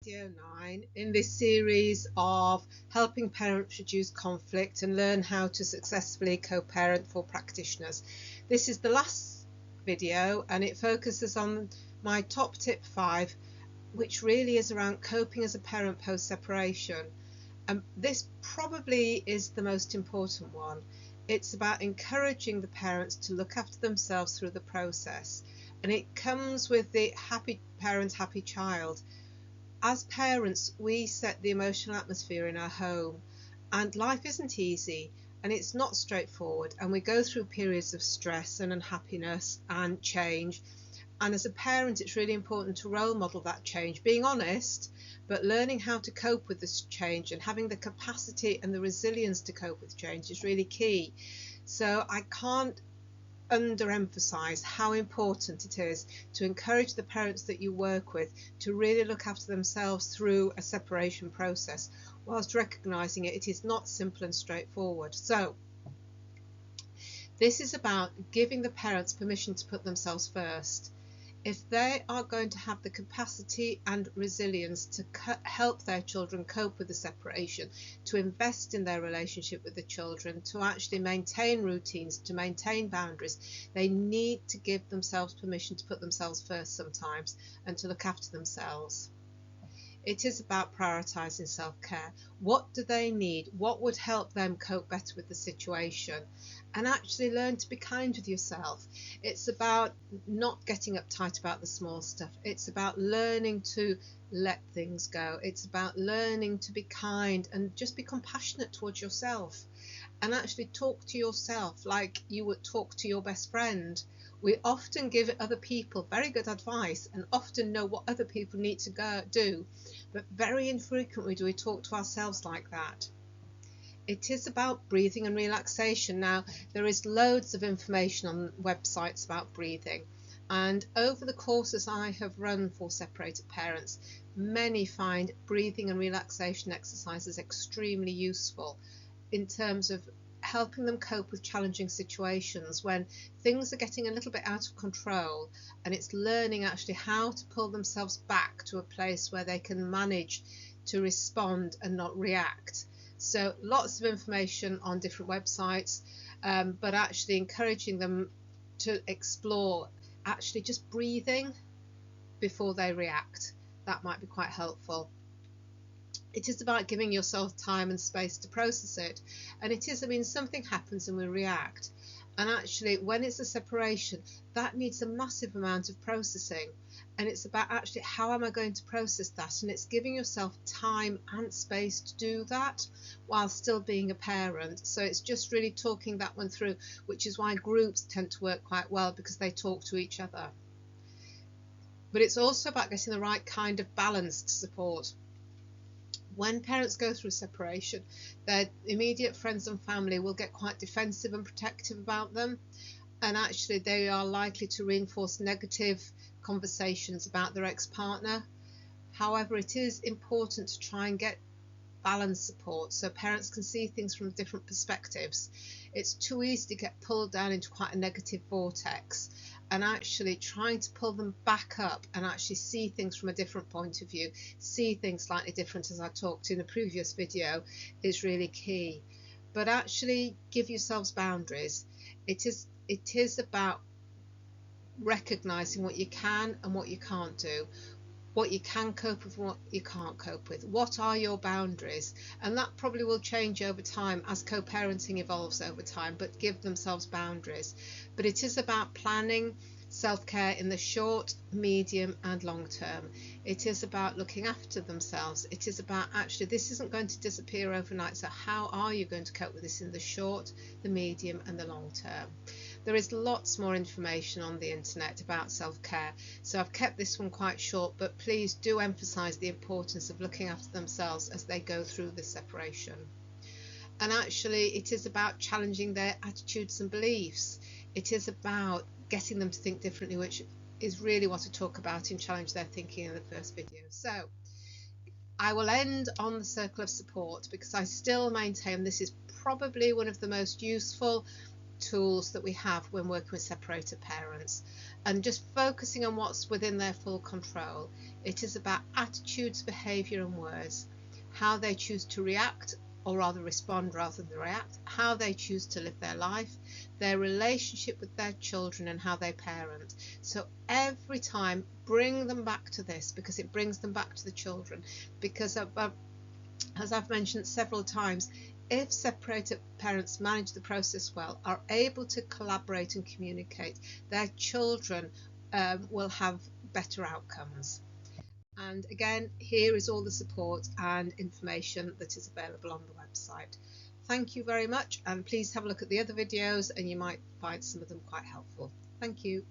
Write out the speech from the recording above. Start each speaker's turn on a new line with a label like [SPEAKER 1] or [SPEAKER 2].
[SPEAKER 1] Video 9 in this series of helping parents reduce conflict and learn how to successfully co-parent for practitioners. This is the last video and it focuses on my top tip 5, which really is around coping as a parent post-separation. This probably is the most important one. It's about encouraging the parents to look after themselves through the process, and it comes with the happy parent, happy child. As parents, we set the emotional atmosphere in our home, and life isn't easy and it's not straightforward, and we go through periods of stress and unhappiness and change. And as a parent, it's really important to role model that change, being honest, but learning how to cope with this change and having the capacity and the resilience to cope with change is really key. So I can't underemphasize how important it is to encourage the parents that you work with to really look after themselves through a separation process, whilst recognizing it is not simple and straightforward. So this is about giving the parents permission to put themselves first. If they are going to have the capacity and resilience to help their children cope with the separation, to invest in their relationship with the children, to actually maintain routines, to maintain boundaries, they need to give themselves permission to put themselves first sometimes and to look after themselves. It is about prioritising self-care. What do they need? What would help them cope better with the situation? And actually learn to be kind with yourself. It's about not getting uptight about the small stuff. It's about learning to let things go. It's about learning to be kind and just be compassionate towards yourself, and actually talk to yourself like you would talk to your best friend. We often give other people very good advice and often know what other people need to do, but very infrequently do we talk to ourselves like that. It is about breathing and relaxation. Now, there is loads of information on websites about breathing, and over the courses I have run for separated parents, many find breathing and relaxation exercises extremely useful in terms of helping them cope with challenging situations when things are getting a little bit out of control, and it's learning actually how to pull themselves back to a place where they can manage to respond and not react. So lots of information on different websites, but actually encouraging them to explore actually just breathing before they react. That might be quite helpful. It is about giving yourself time and space to process it. And it is, something happens and we react. And actually, when it's a separation, that needs a massive amount of processing. And it's about actually, how am I going to process that? And it's giving yourself time and space to do that while still being a parent. So it's just really talking that one through, which is why groups tend to work quite well, because they talk to each other. But it's also about getting the right kind of balanced support. When parents go through separation, their immediate friends and family will get quite defensive and protective about them, and actually they are likely to reinforce negative conversations about their ex-partner. However, it is important to try and get balanced support so parents can see things from different perspectives. It's too easy to get pulled down into quite a negative vortex, and actually trying to pull them back up and actually see things from a different point of view, see things slightly different, as I talked in the previous video, is really key. But actually give yourselves boundaries. It is about recognizing what you can and what you can't do, what you can cope with and what you can't cope with. What are your boundaries? And that probably will change over time as co-parenting evolves over time, but give themselves boundaries. But it is about planning self-care in the short, medium and long term. It is about looking after themselves. It is about actually, this isn't going to disappear overnight, so how are you going to cope with this in the short, the medium and the long term? There is lots more information on the internet about self-care, so I've kept this one quite short, but please do emphasize the importance of looking after themselves as they go through this separation. And actually it is about challenging their attitudes and beliefs. It is about getting them to think differently, which is really what I talk about in Challenge Their Thinking in the first video. So I will end on the circle of support, because I still maintain this is probably one of the most useful tools that we have when working with separated parents. and just focusing on what's within their full control. It is about attitudes, behaviour and words, how they choose to react, or rather respond rather than react, how they choose to live their life, their relationship with their children and how they parent. So every time bring them back to this, because it brings them back to the children. Because as I've mentioned several times, if separated parents manage the process well, are able to collaborate and communicate, their children will have better outcomes. And again, here is all the support and information that is available on the website. Thank you very much, and please have a look at the other videos and you might find some of them quite helpful. Thank you.